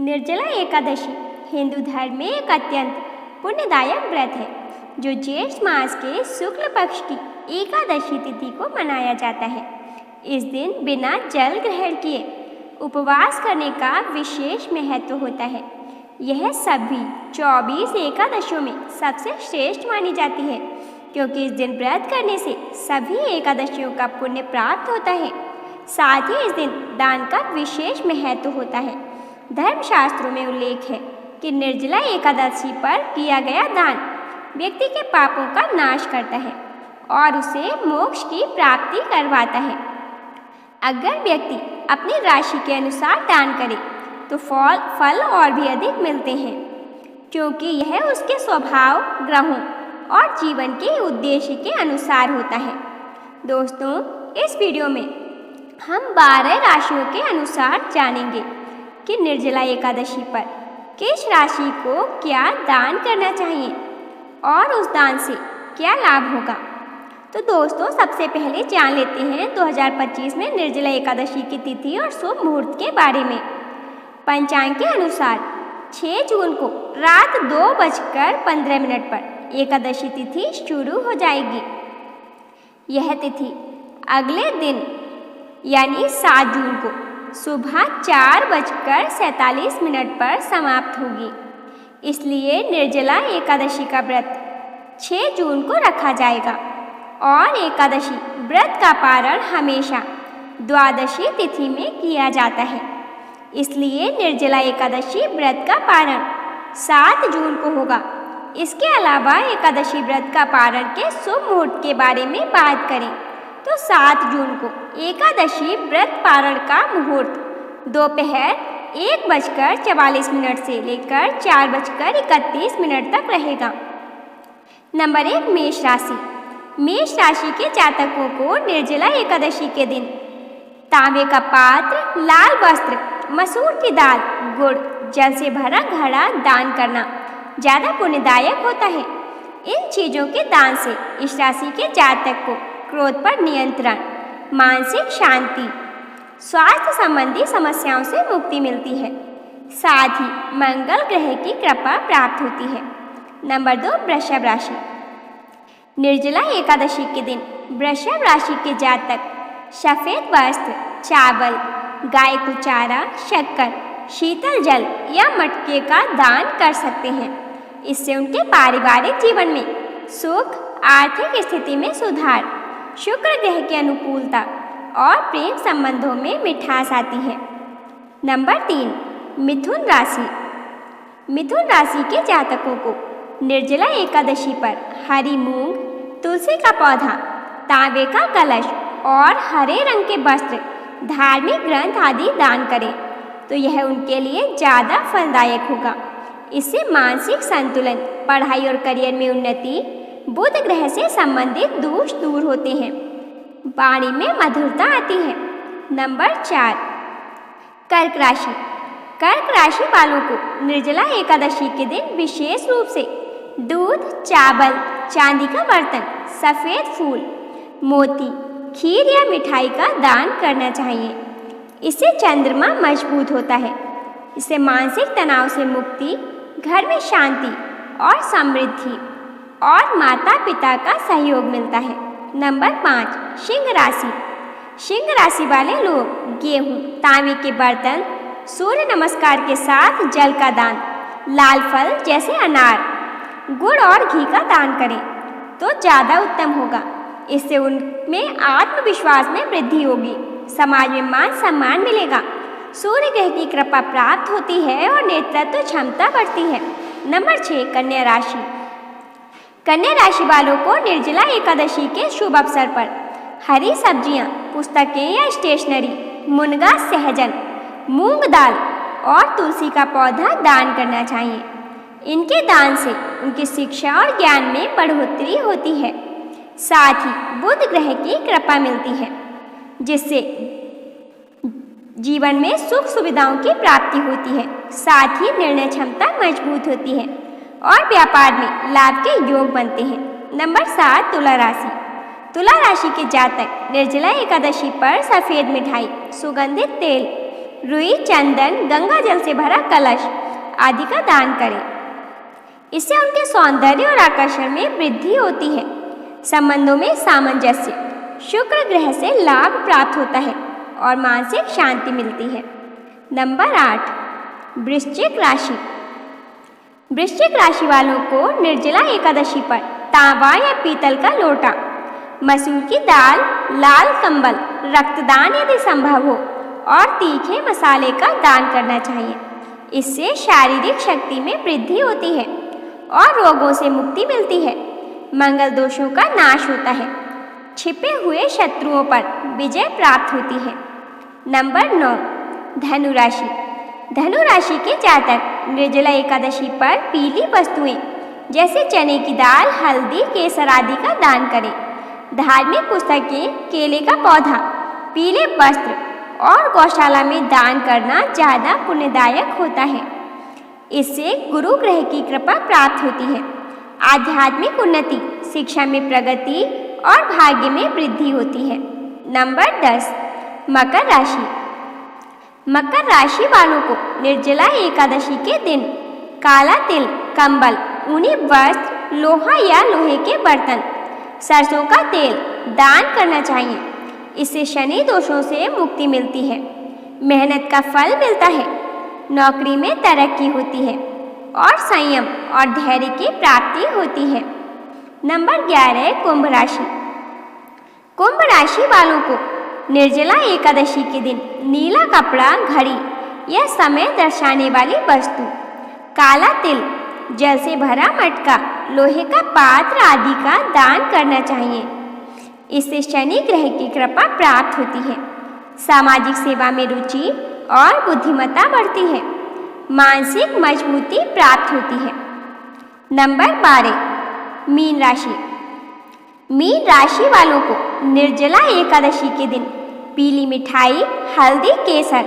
निर्जला एकादशी हिंदू धर्म में एक अत्यंत पुण्यदायक व्रत है जो ज्येष्ठ मास के शुक्ल पक्ष की एकादशी तिथि को मनाया जाता है। इस दिन बिना जल ग्रहण किए उपवास करने का विशेष महत्व होता है। यह सभी 24 एकादशियों में सबसे श्रेष्ठ मानी जाती है क्योंकि इस दिन व्रत करने से सभी एकादशियों का पुण्य प्राप्त होता है। साथ ही इस दिन दान का विशेष महत्व होता है। धर्मशास्त्रों में उल्लेख है कि निर्जला एकादशी पर किया गया दान व्यक्ति के पापों का नाश करता है और उसे मोक्ष की प्राप्ति करवाता है। अगर व्यक्ति अपनी राशि के अनुसार दान करे तो फल और भी अधिक मिलते हैं क्योंकि यह उसके स्वभाव, ग्रहों और जीवन के उद्देश्य के अनुसार होता है। दोस्तों, इस वीडियो में हम 12 राशियों के अनुसार जानेंगे कि निर्जला एकादशी पर किस राशि को क्या दान करना चाहिए और उस दान से क्या लाभ होगा। तो दोस्तों, सबसे पहले जान लेते हैं 2025 में निर्जला एकादशी की तिथि और शुभ मुहूर्त के बारे में। पंचांग के अनुसार 6 जून को रात 2:15 पर एकादशी तिथि शुरू हो जाएगी। यह तिथि अगले दिन यानी 7 जून को सुबह 4:47 पर समाप्त होगी। इसलिए निर्जला एकादशी का व्रत 6 जून को रखा जाएगा और एकादशी व्रत का पारण हमेशा द्वादशी तिथि में किया जाता है। इसलिए निर्जला एकादशी व्रत का पारण 7 जून को होगा। इसके अलावा एकादशी व्रत का पारण के शुभ मुहूर्त के बारे में बात करें तो 7 जून को एकादशी व्रत पारण का मुहूर्त दोपहर 1:44 से लेकर 4:31 तक रहेगा। नंबर 1, मेष राशि। मेष राशि के जातकों को निर्जला एकादशी के दिन तांबे का पात्र, लाल वस्त्र, मसूर की दाल, गुड़, जल से भरा घड़ा दान करना ज़्यादा पुण्यदायक होता है। इन चीज़ों के दान से इस राशि के जातक को क्रोध पर नियंत्रण, मानसिक शांति, स्वास्थ्य संबंधी समस्याओं से मुक्ति मिलती है। साथ ही मंगल ग्रह की कृपा प्राप्त होती है। नंबर 2, वृषभ राशि। निर्जला एकादशी के दिन वृषभ राशि के जातक सफ़ेद वस्त्र, चावल, गाय को चारा, शक्कर, शीतल जल या मटके का दान कर सकते हैं। इससे उनके पारिवारिक जीवन में सुख, आर्थिक स्थिति में सुधार, शुक्र ग्रह की अनुकूलता और प्रेम संबंधों में मिठास आती है। नंबर 3, मिथुन राशि। मिथुन राशि के जातकों को निर्जला एकादशी पर हरी मूंग, तुलसी का पौधा, तांबे का कलश और हरे रंग के वस्त्र, धार्मिक ग्रंथ आदि दान करें तो यह उनके लिए ज़्यादा फलदायक होगा। इससे मानसिक संतुलन, पढ़ाई और करियर में उन्नति, बुध ग्रह से संबंधित दोष दूर होते हैं, वाणी में मधुरता आती है। नंबर 4, कर्क राशि। कर्क राशि वालों को निर्जला एकादशी के दिन विशेष रूप से दूध, चावल, चांदी का बर्तन, सफ़ेद फूल, मोती, खीर या मिठाई का दान करना चाहिए। इससे चंद्रमा मजबूत होता है। इससे मानसिक तनाव से मुक्ति, घर में शांति और समृद्धि और माता पिता का सहयोग मिलता है। नंबर 5, सिंह राशि। सिंह राशि वाले लोग गेहूं, तांबे के बर्तन, सूर्य नमस्कार के साथ जल का दान, लाल फल जैसे अनार, गुड़ और घी का दान करें तो ज़्यादा उत्तम होगा। इससे उनमें आत्मविश्वास में वृद्धि होगी, समाज में मान सम्मान मिलेगा, सूर्य ग्रह की कृपा प्राप्त होती है और नेतृत्व क्षमता बढ़ती है। नंबर 6, कन्या राशि। कन्या राशि वालों को निर्जला एकादशी के शुभ अवसर पर हरी सब्जियां, पुस्तकें या स्टेशनरी, मुनगा, सहजन, मूंग दाल और तुलसी का पौधा दान करना चाहिए। इनके दान से उनकी शिक्षा और ज्ञान में बढ़ोतरी होती है। साथ ही बुध ग्रह की कृपा मिलती है जिससे जीवन में सुख सुविधाओं की प्राप्ति होती है। साथ ही निर्णय क्षमता मजबूत होती है और व्यापार में लाभ के योग बनते हैं। नंबर 7, तुला राशि। तुला राशि के जातक निर्जला एकादशी पर सफ़ेद मिठाई, सुगंधित तेल, रुई, चंदन, गंगा जल से भरा कलश आदि का दान करें। इससे उनके सौंदर्य और आकर्षण में वृद्धि होती है। संबंधों में सामंजस्य, शुक्र ग्रह से लाभ प्राप्त होता है और मानसिक शांति मिलती है। नंबर 8, वृश्चिक राशि। वृश्चिक राशि वालों को निर्जला एकादशी पर तांबा या पीतल का लोटा, मसूर की दाल, लाल कंबल, रक्तदान यदि संभव हो और तीखे मसाले का दान करना चाहिए। इससे शारीरिक शक्ति में वृद्धि होती है और रोगों से मुक्ति मिलती है। मंगल दोषों का नाश होता है। छिपे हुए शत्रुओं पर विजय प्राप्त होती है। नंबर 9, धनु राशि। धनु राशि के जातक निर्जला एकादशी पर पीली वस्तुएं जैसे चने की दाल, हल्दी, केसर आदि का दान करें। धार्मिक पुस्तकें, केले का पौधा, पीले वस्त्र और गौशाला में दान करना ज़्यादा पुण्यदायक होता है। इससे गुरु ग्रह की कृपा प्राप्त होती है। आध्यात्मिक उन्नति, शिक्षा में प्रगति और भाग्य में वृद्धि होती है। नंबर 10, मकर राशि। मकर राशि वालों को निर्जला एकादशी के दिन काला तिल, कंबल, ऊनी वस्त्र, लोहा या लोहे के बर्तन, सरसों का तेल दान करना चाहिए। इससे शनि दोषों से मुक्ति मिलती है। मेहनत का फल मिलता है। नौकरी में तरक्की होती है और संयम और धैर्य की प्राप्ति होती है। नंबर 11, कुंभ राशि। कुंभ राशि वालों को निर्जला एकादशी के दिन नीला कपड़ा, घड़ी या समय दर्शाने वाली वस्तु, काला तिल, जल से भरा मटका, लोहे का पात्र आदि का दान करना चाहिए। इससे शनि ग्रह की कृपा प्राप्त होती है। सामाजिक सेवा में रुचि और बुद्धिमत्ता बढ़ती है। मानसिक मजबूती प्राप्त होती है। नंबर 12, मीन राशि। मीन राशि वालों को निर्जला एकादशी के दिन पीली मिठाई, हल्दी, केसर,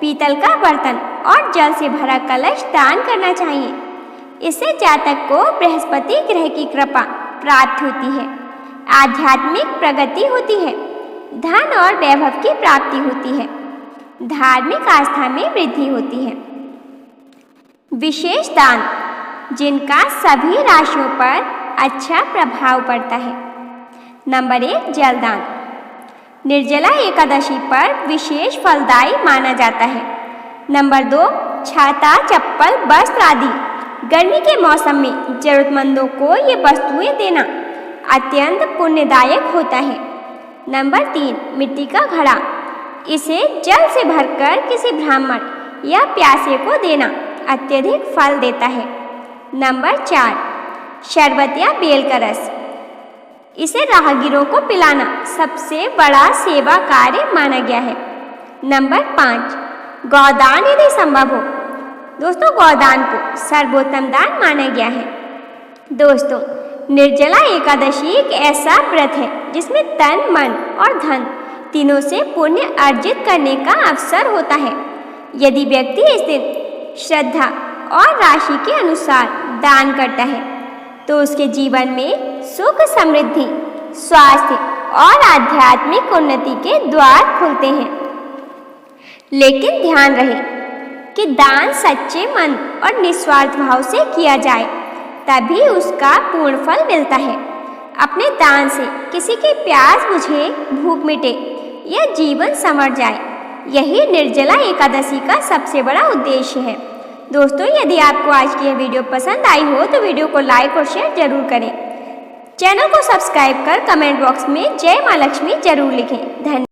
पीतल का बर्तन और जल से भरा कलश दान करना चाहिए। इससे जातक को बृहस्पति ग्रह की कृपा प्राप्त होती है। आध्यात्मिक प्रगति होती है। धन और वैभव की प्राप्ति होती है। धार्मिक आस्था में वृद्धि होती है। विशेष दान, जिनका सभी राशियों पर अच्छा प्रभाव पड़ता है। नंबर 1, जलदान। निर्जला एकादशी पर विशेष फलदायी माना जाता है। नंबर 2, छाता, चप्पल, वस्त्र आदि गर्मी के मौसम में जरूरतमंदों को ये वस्तुएं देना अत्यंत पुण्यदायक होता है। नंबर 3, मिट्टी का घड़ा। इसे जल से भरकर किसी ब्राह्मण या प्यासे को देना अत्यधिक फल देता है। नंबर 4, शरबत या बेल का रस। इसे राहगीरों को पिलाना सबसे बड़ा सेवा कार्य माना गया है। नंबर 5, गौदान यदि संभव हो। दोस्तों, गौदान को सर्वोत्तम दान माना गया है। दोस्तों, निर्जला एकादशी एक ऐसा व्रत है जिसमें तन, मन और धन तीनों से पुण्य अर्जित करने का अवसर होता है। यदि व्यक्ति इस दिन श्रद्धा और राशि के अनुसार दान करता है तो उसके जीवन में सुख, समृद्धि, स्वास्थ्य और आध्यात्मिक उन्नति के द्वार खुलते हैं। लेकिन ध्यान रहे कि दान सच्चे मन और निस्वार्थ भाव से किया जाए, तभी उसका पूर्ण फल मिलता है। अपने दान से किसी की प्यास बुझे, भूख मिटे या जीवन संवर जाए, यही निर्जला एकादशी का सबसे बड़ा उद्देश्य है। दोस्तों, यदि आपको आज की यह वीडियो पसंद आई हो तो वीडियो को लाइक और शेयर जरूर करें। चैनल को सब्सक्राइब कर कमेंट बॉक्स में जय मां लक्ष्मी जरूर लिखें। धन्यवाद।